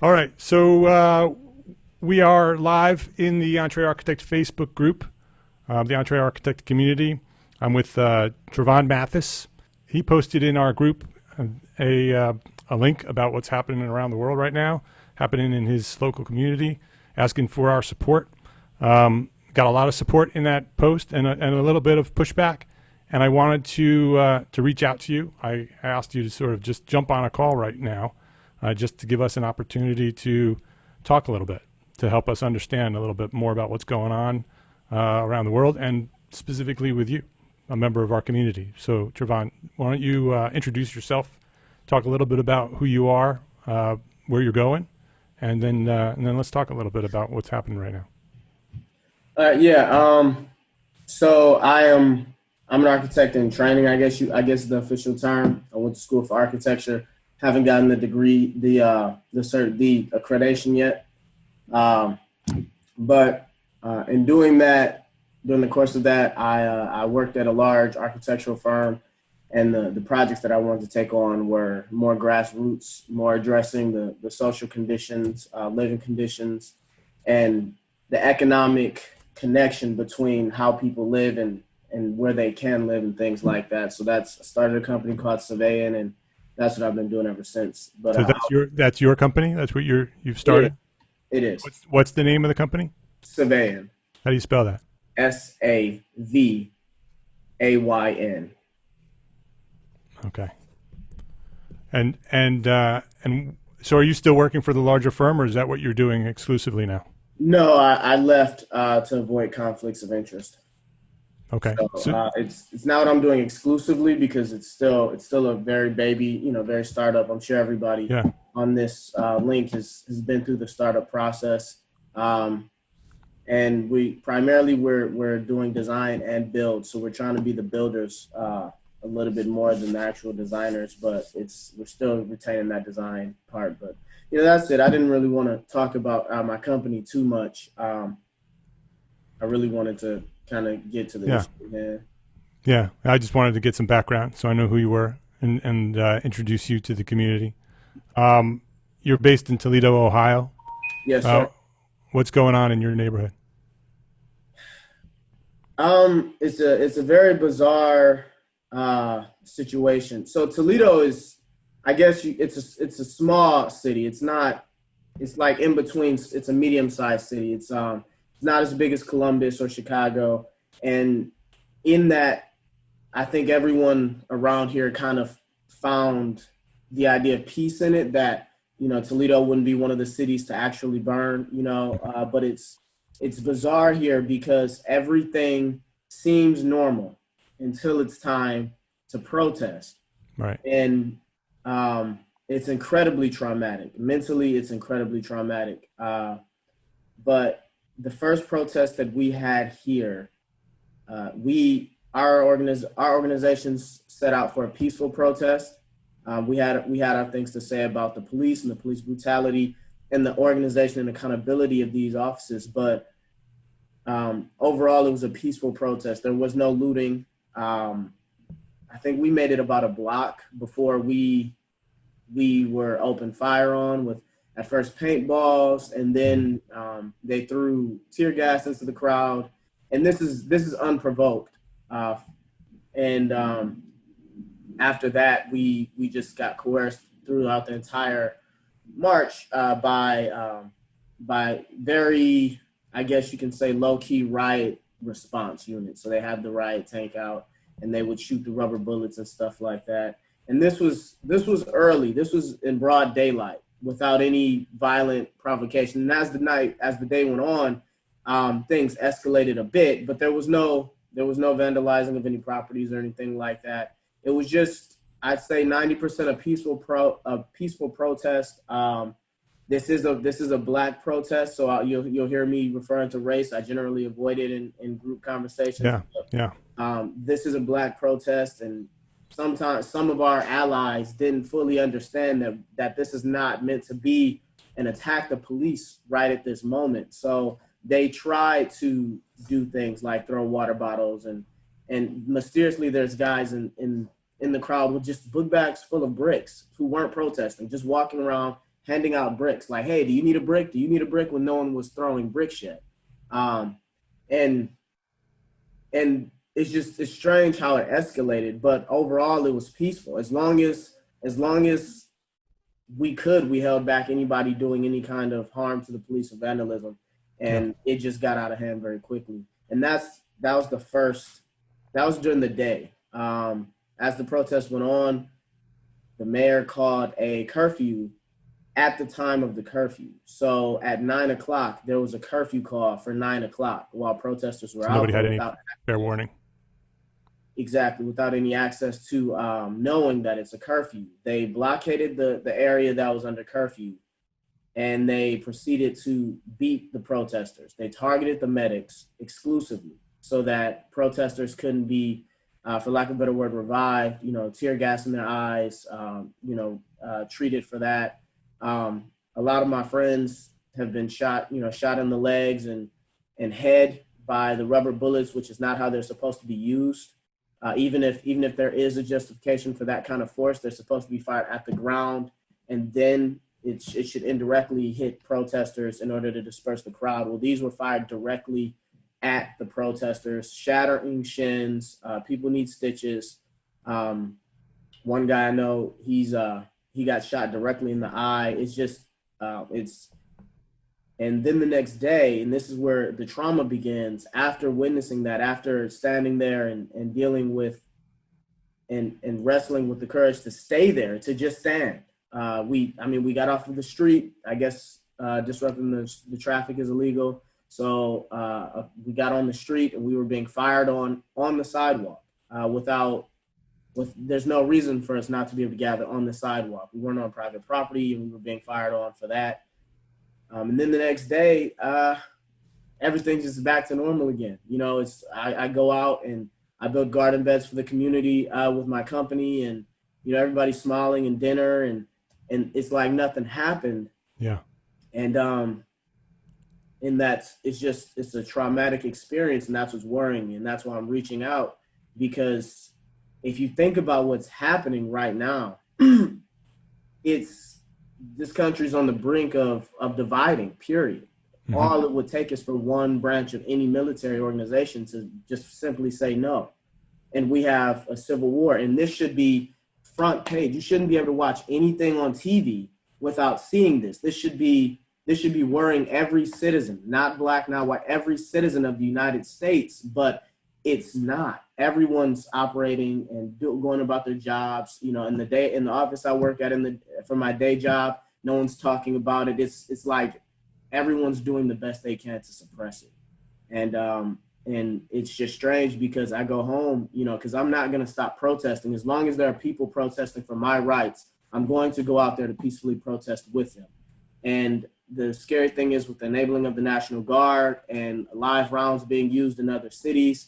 All right. So we are live in the Entree Architect Facebook group, the Entree Architect community. I'm with Trayvone Mathis. He posted in our group a link about what's happening around the world right now, happening in his local community, asking for our support. Got a lot of support in that post and a little bit of pushback. And I wanted to reach out to you. I asked you to sort of just jump on a call right now, just to give us an opportunity to talk a little bit, to help us understand a little bit more about what's going on around the world, and specifically with you, a member of our community. So, Trayvone, why don't you introduce yourself, talk a little bit about who you are, where you're going, and then let's talk a little bit about what's happening right now. So I'm an architect in training, I guess the official term. I went to school for architecture. Haven't gotten the degree, the accreditation yet. But in doing that, during the course of that, I worked at a large architectural firm, and the projects that I wanted to take on were more grassroots, more addressing the social conditions, living conditions, and the economic connection between how people live and where they can live and things like that. So I started a company called Surveying, and that's what I've been doing ever since. But So that's your company? That's what you've started? It is. What's the name of the company? Surveying. How do you spell that? Savayn. Okay. And so are you still working for the larger firm, or is that what you're doing exclusively now? No, I left to avoid conflicts of interest. Okay. So it's not what I'm doing exclusively, because it's still a very baby, very startup. I'm sure everybody on this link has been through the startup process. And we're doing design and build. So we're trying to be the builders a little bit more than the actual designers, but we're still retaining that design part. But that's it. I didn't really want to talk about my company too much. I really wanted to kind of get to the issue. Yeah, I just wanted to get some background so I know who you were and introduce you to the community. You're based in Toledo, Ohio. Yes, sir. What's going on in your neighborhood? It's a very bizarre situation. So Toledo is, I guess it's a small city. It's like in between. It's a medium-sized city. It's not as big as Columbus or Chicago. And in that, I think everyone around here kind of found the idea of peace in it, that, Toledo wouldn't be one of the cities to actually burn, but it's bizarre here because everything seems normal until it's time to protest. Right. And it's incredibly traumatic. Mentally, it's incredibly traumatic. But the first protest that we had here, our organizations set out for a peaceful protest. We had our things to say about the police and the police brutality and the organization and accountability of these officers. But overall, it was a peaceful protest. There was no looting. I think we made it about a block before we were open fire on with, at first, paintballs, and then they threw tear gas into the crowd. And this is unprovoked. After that, we just got coerced throughout the entire march by very, I guess you can say, low-key riot response units. So they had the riot tank out, and they would shoot the rubber bullets and stuff like that. And this was early. This was in broad daylight, without any violent provocation. And as the day went on, things escalated a bit, but there was no vandalizing of any properties or anything like that. It was just, I'd say, 90% a peaceful protest. This is a Black protest, so you'll hear me referring to race. I generally avoid it in group conversations. This is a Black protest, and sometimes some of our allies didn't fully understand that this is not meant to be an attack the police right at this moment. So they tried to do things like throw water bottles, and mysteriously there's guys in the crowd with just book bags full of bricks who weren't protesting, just walking around handing out bricks. Like, hey, do you need a brick? Do you need a brick? When no one was throwing bricks yet. And it's strange how it escalated, but overall it was peaceful. As long as we held back anybody doing any kind of harm to the police or vandalism, and it just got out of hand very quickly. And that was during the day. As the protest went on, the mayor called a curfew at the time of the curfew. So at 9 o'clock, there was a curfew call for 9 o'clock while protesters were out. Nobody had any fair warning. Exactly, without any access to knowing that it's a curfew. They blockaded the area that was under curfew, and they proceeded to beat the protesters. They targeted the medics exclusively so that protesters couldn't be, for lack of a better word, revived, tear gas in their eyes, treated for that. A lot of my friends have been shot in the legs and head by the rubber bullets, which is not how they're supposed to be used. Even if there is a justification for that kind of force, they're supposed to be fired at the ground, and then it should indirectly hit protesters in order to disperse the crowd. Well, these were fired directly at the protesters, shattering shins. People need stitches. One guy I know, he got shot directly in the eye. It's just and then the next day, and this is where the trauma begins, after witnessing that, after standing there and dealing with and wrestling with the courage to stay there, to just stand. We got off of the street. I guess disrupting the traffic is illegal. So we got on the street and we were being fired on the sidewalk there's no reason for us not to be able to gather on the sidewalk. We weren't on private property and we were being fired on for that. And then the next day, everything's just back to normal again. I go out and I build garden beds for the community with my company, and everybody's smiling and dinner, and it's like nothing happened. Yeah. And it's a traumatic experience, and that's what's worrying me, and that's why I'm reaching out, because if you think about what's happening right now, this country's on the brink of dividing, period. Mm-hmm. All it would take is for one branch of any military organization to just simply say no. And we have a civil war, and this should be front page. You shouldn't be able to watch anything on TV without seeing this. This should be worrying every citizen, not black, not white, every citizen of the United States, but it's not. Everyone's operating and going about their jobs. In the office I work at, for my day job, no one's talking about it. It's like everyone's doing the best they can to suppress it. And it's just strange, because I go home, because I'm not going to stop protesting. As long as there are people protesting for my rights, I'm going to go out there to peacefully protest with them. And the scary thing is, with the enabling of the National Guard and live rounds being used in other cities,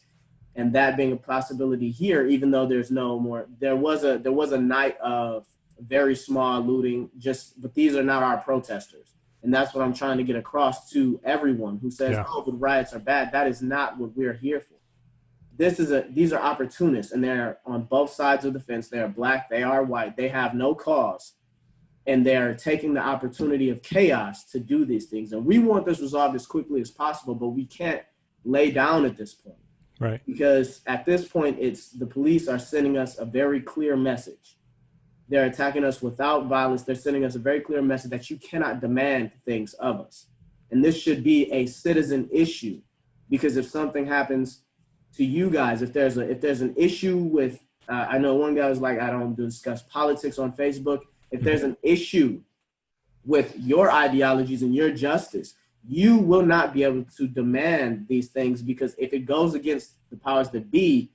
and that being a possibility here, even though there's no more, there was a night of very small looting, but these are not our protesters. And that's what I'm trying to get across to everyone who says, oh, the riots are bad. That is not what we're here for. These are opportunists, and they're on both sides of the fence. They are black, they are white, they have no cause. And they're taking the opportunity of chaos to do these things. And we want this resolved as quickly as possible, but we can't lay down at this point. Right. Because at this point, the police are sending us a very clear message. They're attacking us without violence. They're sending us a very clear message that you cannot demand things of us. And this should be a citizen issue, because if something happens to you guys, if there's an issue with, I know one guy was like, I don't discuss politics on Facebook. If there's an issue with your ideologies and your justice, you will not be able to demand these things, because if it goes against the powers that be,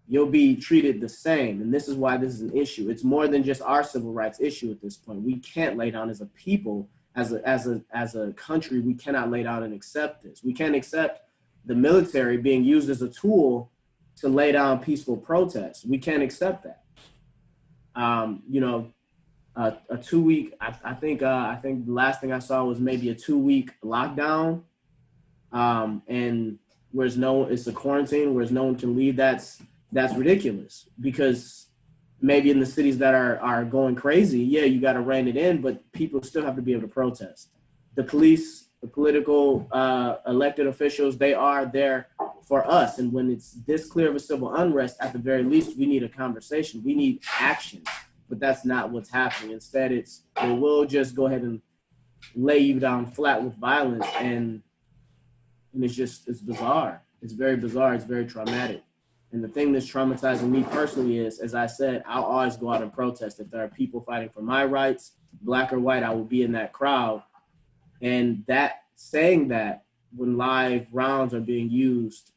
you'll be treated the same. And this is why this is an issue. It's more than just our civil rights issue at this point. We can't lay down as a people, as a country. We cannot lay down and accept this. We can't accept the military being used as a tool to lay down peaceful protests. We can't accept that. A 2 week, I think the last thing I saw was maybe a 2 week lockdown. And it's a quarantine, whereas no one can leave. That's ridiculous, because maybe in the cities that are going crazy, yeah, you got to rein it in, but people still have to be able to protest. The police, the political elected officials, they are there for us. And when it's this clear of a civil unrest, at the very least, we need a conversation. We need action. But that's not what's happening. Instead, it's, well, we'll just go ahead and lay you down flat with violence. And it's bizarre. It's very bizarre. It's very traumatic. And the thing that's traumatizing me personally is, as I said, I'll always go out and protest. If there are people fighting for my rights, black or white, I will be in that crowd. And that, saying that, when live rounds are being used,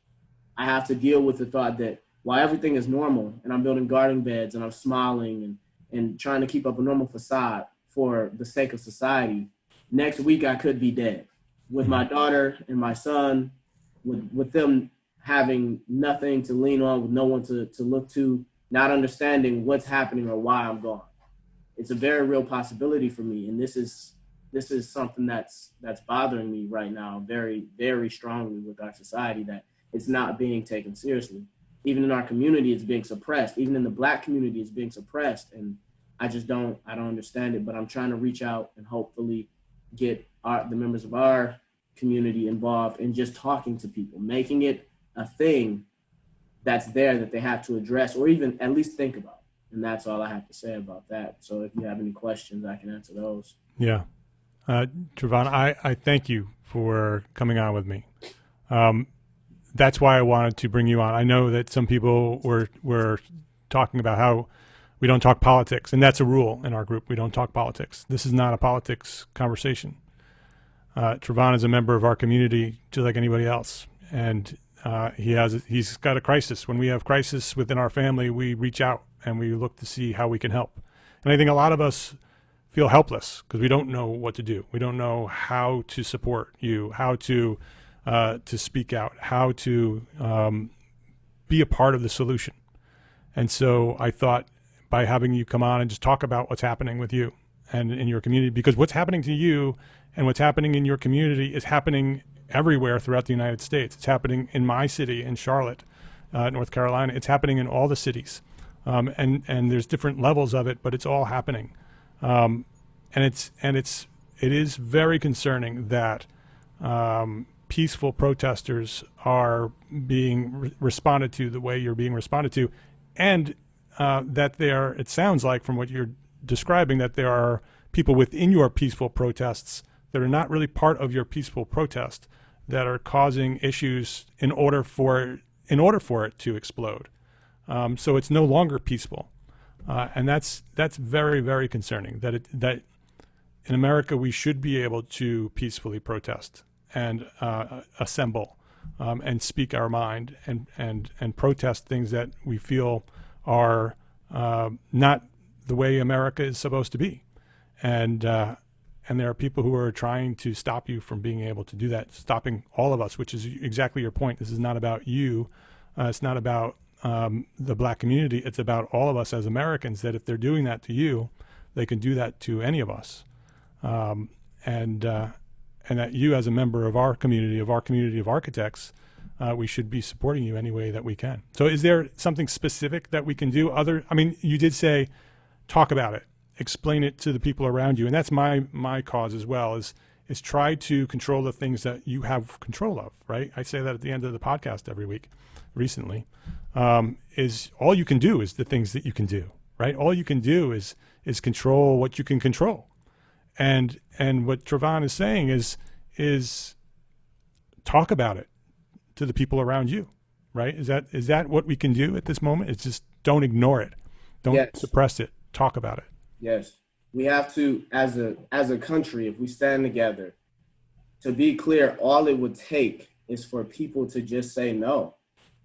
I have to deal with the thought that while everything is normal and I'm building garden beds and I'm smiling and trying to keep up a normal facade for the sake of society, next week I could be dead with my daughter and my son, with them having nothing to lean on, with no one to look to, not understanding what's happening or why I'm gone. It's a very real possibility for me. And this is something that's bothering me right now very, very strongly with our society, that it's not being taken seriously. Even in our community, it's being suppressed. Even in the Black community, it's being suppressed. And I don't understand it, but I'm trying to reach out and hopefully get the members of our community involved in just talking to people, making it a thing that's there that they have to address or even at least think about. And that's all I have to say about that. So if you have any questions, I can answer those. Yeah. Trayvone, I thank you for coming on with me. That's why I wanted to bring you on. I know that some people were talking about how we don't talk politics, and that's a rule in our group. We don't talk politics. This is not a politics conversation. Trayvone is a member of our community just like anybody else, and he's got a crisis. When we have crisis within our family, we reach out and we look to see how we can help. And I think a lot of us feel helpless because we don't know what to do. We don't know how to support you, how to speak out, how to be a part of the solution. And so I thought by having you come on and just talk about what's happening with you and in your community, because what's happening to you and what's happening in your community is happening everywhere throughout the United States. It's happening in my city, in Charlotte, North Carolina. It's happening in all the cities. And there's different levels of it, but it's all happening. And it is very concerning that peaceful protesters are being responded to the way you're being responded to, and that it sounds like from what you're describing, that there are people within your peaceful protests that are not really part of your peaceful protest that are causing issues in order for it to explode. So it's no longer peaceful, and that's very, very concerning. That in America we should be able to peacefully protest and assemble and speak our mind and protest things that we feel are not the way America is supposed to be, and there are people who are trying to stop you from being able to do that, stopping all of us, which is exactly your point. This is not about you. It's not about the Black community. It's about all of us as Americans, that if they're doing that to you, they can do that to any of us. And that you, as a member of our community of architects, we should be supporting you any way that we can. So is there something specific that we can do you did say, talk about it, explain it to the people around you. And that's my cause as well, is try to control the things that you have control of, right? I say that at the end of the podcast every week recently, is all you can do is the things that you can do, right? All you can do is control what you can control. And what Trayvone is saying is talk about it to the people around you, right? Is that what we can do at this moment? It's just don't ignore it. Don't suppress it. Talk about it. Yes. We have to, as a country, if we stand together, to be clear, all it would take is for people to just say no,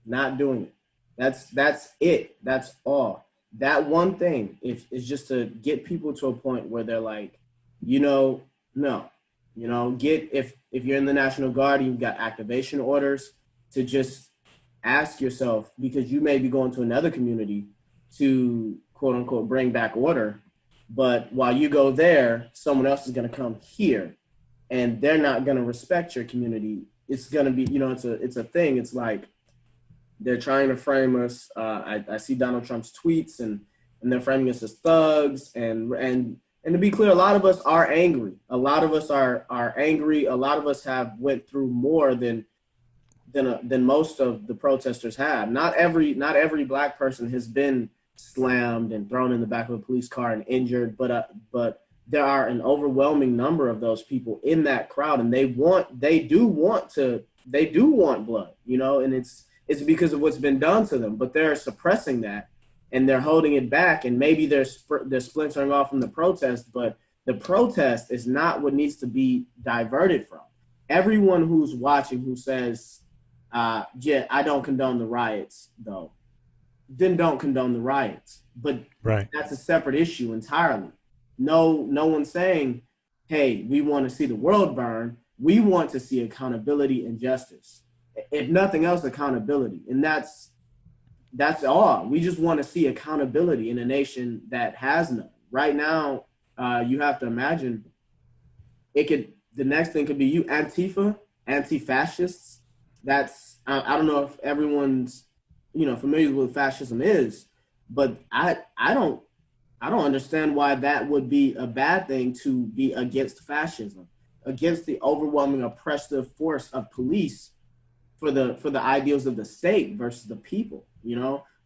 not doing it. That's it. That's all. That one thing is just to get people to a point where they're like, no, if you're in the National Guard and you've got activation orders, to just ask yourself, because you may be going to another community to quote unquote bring back order, but while you go there, someone else is going to come here and they're not going to respect your community. It's going to be, it's a thing. It's like they're trying to frame us. I see Donald Trump's tweets and and they're framing us as thugs. And to be clear, a lot of us are angry. A lot of us are angry. A lot of us have went through more than most of the protesters have. Not every Black person has been slammed and thrown in the back of a police car and injured, but there are an overwhelming number of those people in that crowd, and they do want blood, you know, and it's because of what's been done to them, but they're suppressing that and they're holding it back, and maybe they're splintering off from the protest, but the protest is not what needs to be diverted from. Everyone who's watching who says, yeah, I don't condone the riots, though, then don't condone the riots. But right. That's a separate issue entirely. No one's saying, hey, we want to see the world burn. We want to see accountability and justice. If nothing else, accountability. And that's all. We just want to see accountability in a nation that has none. Right now, you have to imagine the next thing could be you, Antifa, anti-fascists. That's, I don't know if everyone's, familiar with what fascism is, but I don't understand why that would be a bad thing to be against fascism, against the overwhelming oppressive force of police for the ideals of the state versus the people.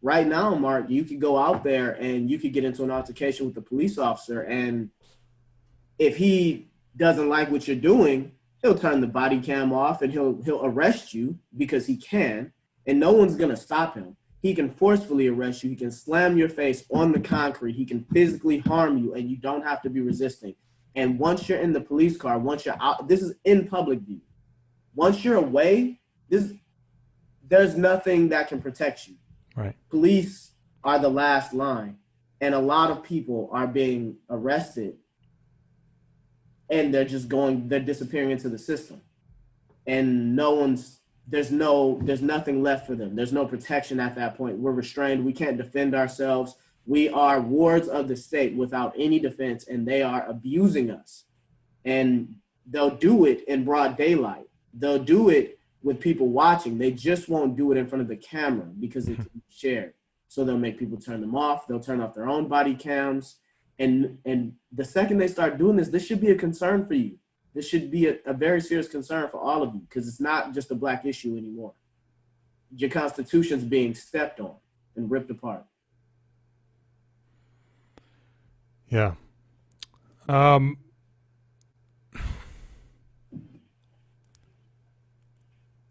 Right now, Mark, you could go out there and you could get into an altercation with the police officer, and if he doesn't like what you're doing, he'll turn the body cam off and he'll arrest you because he can, and no one's gonna stop him. He can forcefully arrest you. He can slam your face on the concrete. He can physically harm you, and you don't have to be resisting. And once you're in the police car, once you're out, this is in public view. Once you're away, there's nothing that can protect you. Right. Police are the last line, and a lot of people are being arrested, and they're disappearing into the system, and there's nothing left for them. There's no protection at that point. We're restrained. We can't defend ourselves. We are wards of the state without any defense, and they are abusing us. And they'll do it in broad daylight. They'll do it with people watching. They just won't do it in front of the camera because it can be shared. So they'll make people turn them off. They'll turn off their own body cams. And the second they start doing this should be a concern for you. This should be a very serious concern for all of you, because it's not just a Black issue anymore. Your Constitution's being stepped on and ripped apart. Yeah.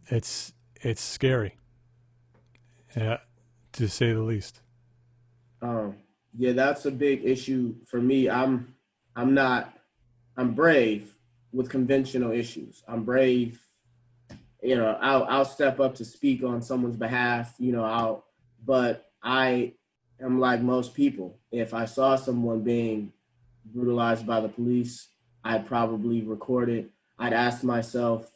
It's scary, to say the least. Yeah, that's a big issue for me. I'm brave with conventional issues. I'm brave, I'll step up to speak on someone's behalf, but I am like most people. If I saw someone being brutalized by the police, I'd probably record it. I'd ask myself,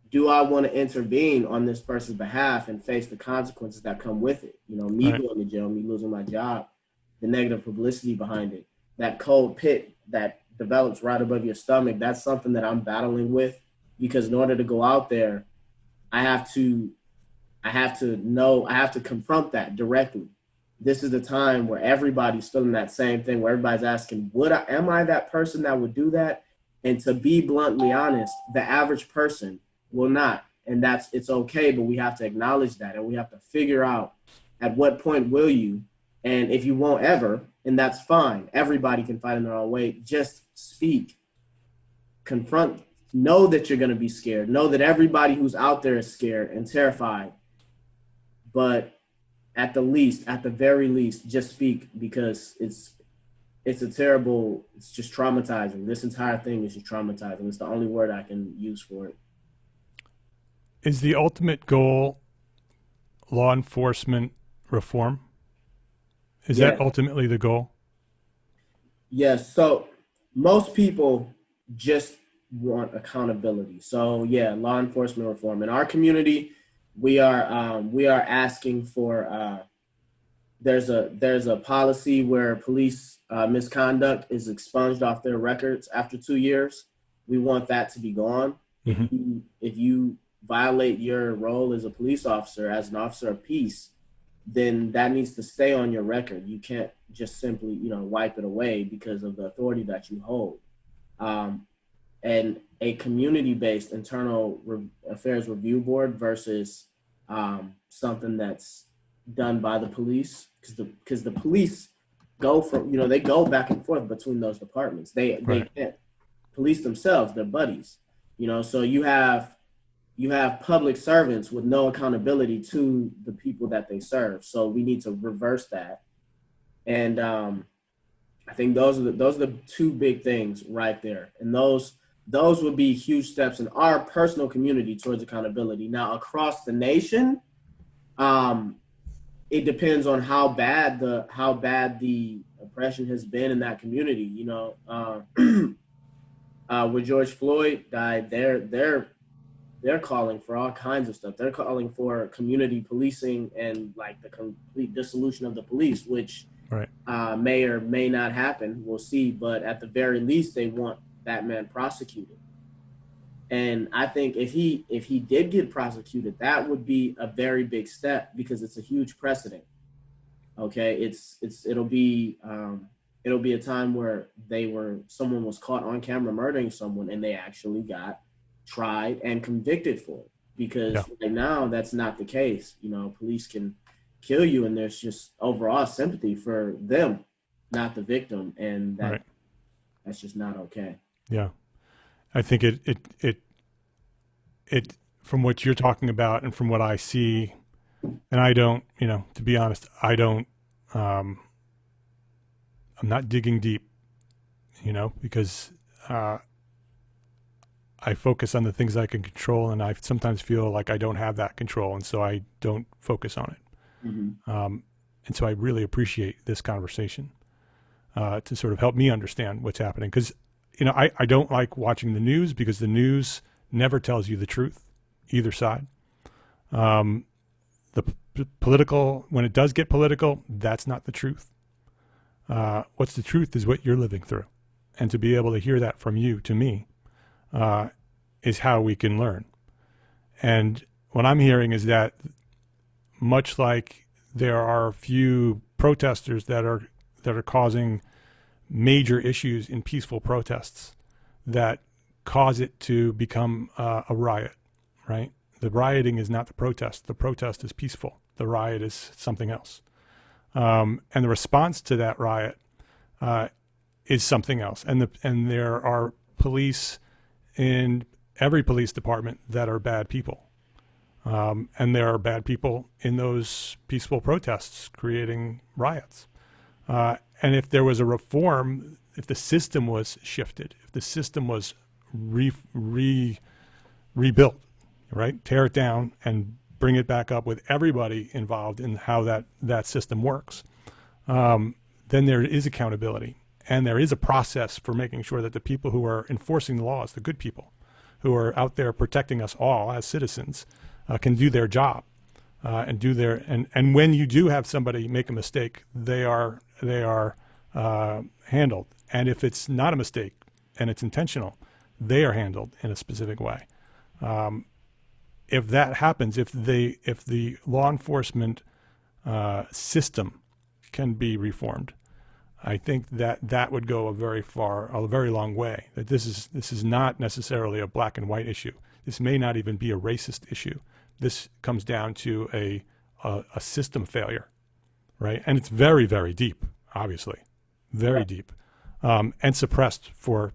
do I want to intervene on this person's behalf and face the consequences that come with it? Me right. going to jail, me losing my job, the negative publicity behind it, that cold pit that develops right above your stomach. That's something that I'm battling with, because in order to go out there, I have to confront that directly. This is the time where everybody's feeling that same thing, where everybody's asking, am I that person that would do that? And to be bluntly honest, the average person will not. And it's okay, but we have to acknowledge that, and we have to figure out at what point will you, and if you won't ever, and that's fine. Everybody can fight in their own way. Just speak, confront, know that you're going to be scared. Know that everybody who's out there is scared and terrified. But at the very least, just speak, because it's just traumatizing. This entire thing is just traumatizing. It's the only word I can use for it. Is the ultimate goal law enforcement reform? Is that ultimately the goal? Yes. So most people just want accountability. So yeah, law enforcement reform. In our community, we are asking for there's a policy where police misconduct is expunged off their records after 2 years. We want that to be gone. Mm-hmm. If you violate your role as a police officer, as an officer of peace, then that needs to stay on your record. You can't just simply, wipe it away because of the authority that you hold. And a community-based internal affairs review board versus something that's done by the police, because the police go from, they go back and forth between those departments. They can't police themselves, they're buddies, so you have public servants with no accountability to the people that they serve. So we need to reverse that. And I think those are the two big things right there. And those would be huge steps in our personal community towards accountability. Now, across the nation, it depends on how bad the oppression has been in that community. With George Floyd died, they're calling for all kinds of stuff. They're calling for community policing and like the complete dissolution of the police, which may or may not happen. We'll see. But at the very least, they want that man prosecuted. And I think if he did get prosecuted, that would be a very big step, because it's a huge precedent. Okay, it'll be a time where someone was caught on camera murdering someone, and they actually got tried and convicted for it, because right now that's not the case. Police can kill you and there's just overall sympathy for them, not the victim, and that's just not okay. Yeah, I think it from what you're talking about and from what I see, and I don't, to be honest, I'm not digging deep, because I focus on the things I can control, and I sometimes feel like I don't have that control, and so I don't focus on it. Mm-hmm. And so I really appreciate this conversation to sort of help me understand what's happening, because I don't like watching the news, because the news never tells you the truth, either side. The political, when it does get political, that's not the truth. What's the truth is what you're living through, and to be able to hear that from you to me is how we can learn. And what I'm hearing is that, much like there are a few protesters that are causing major issues in peaceful protests that cause it to become a riot, right? The rioting is not the protest. The protest is peaceful. The riot is something else. And the response to that riot is something else. And there are police in every police department that are bad people. And there are bad people in those peaceful protests creating riots. And if there was a reform, if the system was shifted, if the system was rebuilt, right? Tear it down and bring it back up with everybody involved in how that system works, then there is accountability. And there is a process for making sure that the people who are enforcing the laws, the good people who are out there protecting us all as citizens, can do their job and do their, and when you do have somebody make a mistake, they are handled. And if it's not a mistake and it's intentional, they are handled in a specific way. If that happens, if the law enforcement system can be reformed, I think that would go a very long way. That this is not necessarily a black and white issue. This may not even be a racist issue. This comes down to a system failure, right? And it's very, very deep, obviously, very deep, and suppressed for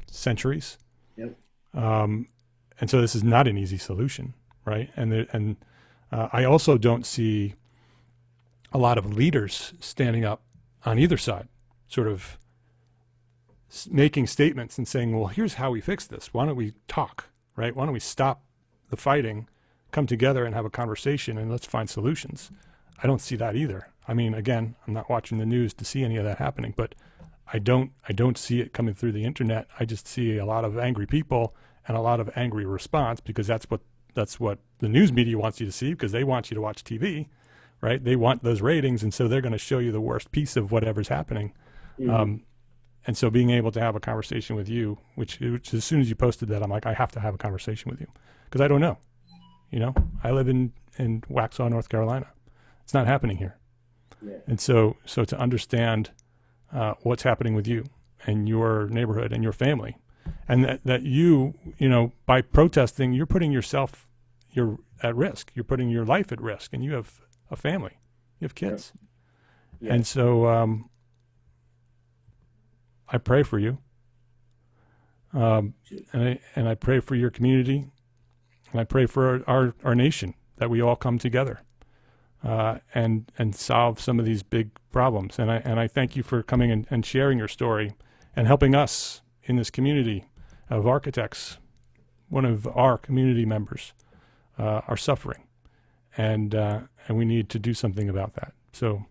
centuries. Yep. And so this is not an easy solution, right? And I also don't see a lot of leaders standing up on either side, sort of making statements and saying, well, here's how we fix this. Why don't we talk, right? Why don't we stop the fighting, come together and have a conversation, and let's find solutions. I don't see that either. I mean, again, I'm not watching the news to see any of that happening, but I don't see it coming through the internet. I just see a lot of angry people and a lot of angry response, because that's what the news media wants you to see, because they want you to watch TV, right? They want those ratings, and so they're going to show you the worst piece of whatever's happening. Mm-hmm. And so being able to have a conversation with you, which as soon as you posted that, I'm like, I have to have a conversation with you, because I don't know. I live in Waxhaw, North Carolina. It's not happening here. Yeah. And so to understand what's happening with you and your neighborhood and your family, and that you by protesting, you're putting yourself, you're at risk. You're putting your life at risk, and you have a family, you have kids. Yeah. And so I pray for you, and I pray for your community, and I pray for our nation, that we all come together and solve some of these big problems. And I thank you for coming and sharing your story and helping us in this community of architects. One of our community members are suffering, and we need to do something about that. So,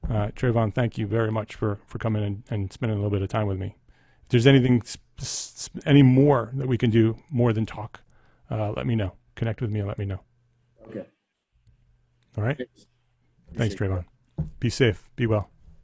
Trayvone, thank you very much for coming and spending a little bit of time with me. If there's anything any more that we can do more than talk, let me know. Connect with me and let me know. Okay. All right. Thanks, Trayvone. Be safe. Be well.